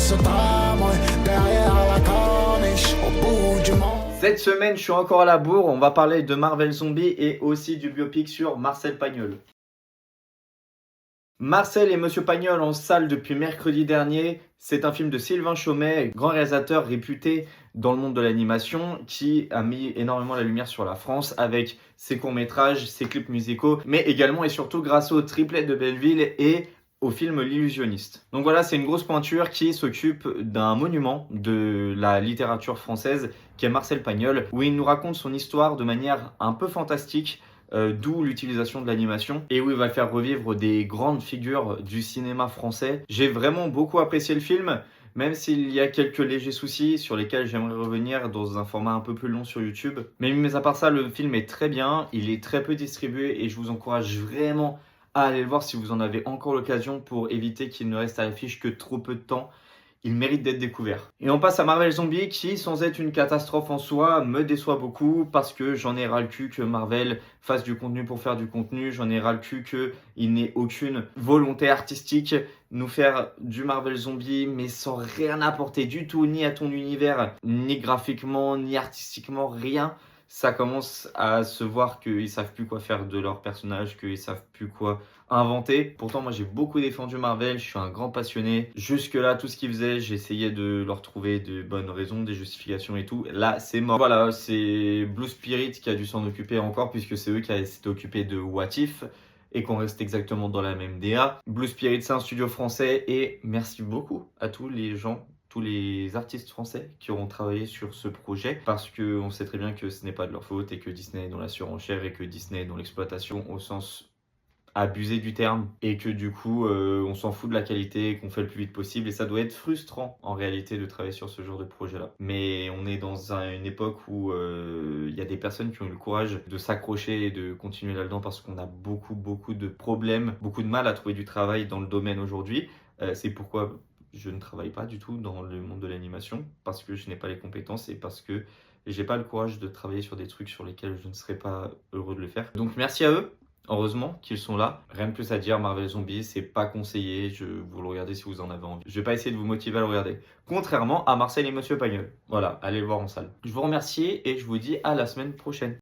ce tramway derrière la corniche au bout du monde. Cette semaine, je suis encore à la bourre. On va parler de Marvel Zombie et aussi du biopic sur Marcel Pagnol. Marcel et Monsieur Pagnol en salle depuis mercredi dernier. C'est un film de Sylvain Chomet, grand réalisateur réputé dans le monde de l'animation, qui a mis énormément la lumière sur la France avec ses courts-métrages, ses clips musicaux, mais également et surtout grâce au triplet de Belleville et au film L'Illusionniste. Donc voilà, c'est une grosse pointure qui s'occupe d'un monument de la littérature française qui est Marcel Pagnol, où il nous raconte son histoire de manière un peu fantastique, d'où l'utilisation de l'animation et où il va faire revivre des grandes figures du cinéma français. J'ai vraiment beaucoup apprécié le film, même s'il y a quelques légers soucis sur lesquels j'aimerais revenir dans un format un peu plus long sur YouTube. Mais mis à part ça, le film est très bien, il est très peu distribué et je vous encourage vraiment à aller le voir si vous en avez encore l'occasion pour éviter qu'il ne reste à l'affiche que trop peu de temps. Il mérite d'être découvert. Et on passe à Marvel Zombie qui, sans être une catastrophe en soi, me déçoit beaucoup parce que j'en ai ras le cul que Marvel fasse du contenu pour faire du contenu. J'en ai ras le cul qu'il n'ait aucune volonté artistique nous faire du Marvel Zombie mais sans rien apporter du tout, ni à ton univers, ni graphiquement, ni artistiquement, rien. Ça commence à se voir qu'ils savent plus quoi faire de leurs personnages, qu'ils savent plus quoi inventer. Pourtant, moi, j'ai beaucoup défendu Marvel, je suis un grand passionné. Jusque-là, tout ce qu'ils faisaient, j'essayais de leur trouver de bonnes raisons, des justifications et tout. Là, c'est mort. Voilà, c'est Blue Spirit qui a dû s'en occuper encore, puisque c'est eux qui s'étaient occupés de What If et qu'on reste exactement dans la même DA. Blue Spirit, c'est un studio français et merci beaucoup à tous les gens, tous les artistes français qui auront travaillé sur ce projet, parce qu'on sait très bien que ce n'est pas de leur faute et que Disney est dans la surenchère et que Disney est dans l'exploitation au sens abusé du terme et que du coup on s'en fout de la qualité et qu'on fait le plus vite possible et ça doit être frustrant en réalité de travailler sur ce genre de projet là. Mais on est dans une époque où il y a des personnes qui ont eu le courage de s'accrocher et de continuer là-dedans parce qu'on a beaucoup de problèmes, beaucoup de mal à trouver du travail dans le domaine aujourd'hui. C'est pourquoi je ne travaille pas du tout dans le monde de l'animation parce que je n'ai pas les compétences et parce que j'ai pas le courage de travailler sur des trucs sur lesquels je ne serais pas heureux de le faire. Donc merci à eux. Heureusement qu'ils sont là. Rien de plus à dire, Marvel Zombie, c'est pas conseillé. Vous le regardez si vous en avez envie. Je vais pas essayer de vous motiver à le regarder. Contrairement à Marcel et Monsieur Pagnol. Voilà, allez le voir en salle. Je vous remercie et je vous dis à la semaine prochaine.